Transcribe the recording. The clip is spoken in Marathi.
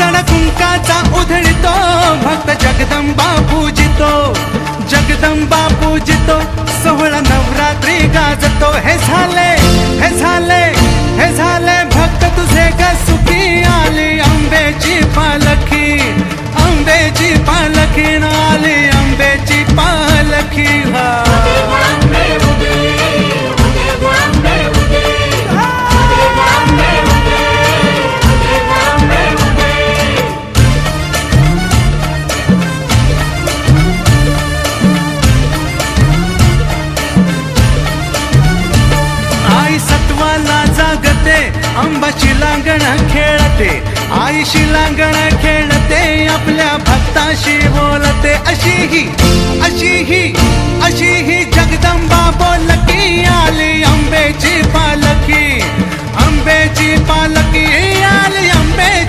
सण कुंकाचा उधळतो भक्त जगदंबा पूजितो, जगदंबा पूजितो, सोहळा नवरात्री गाजतो। हे झाले हे झाले हे झाले भक्त तुझे ग सुखी, आली अंबेची पालखी, अंबेची पालखी आली अंबेची पालखी। आई सत्वाला जागते, अंबाची लांगण खेळते, आईशी लांगण खेळते, आपल्या भक्ताशी बोलते। अशी ही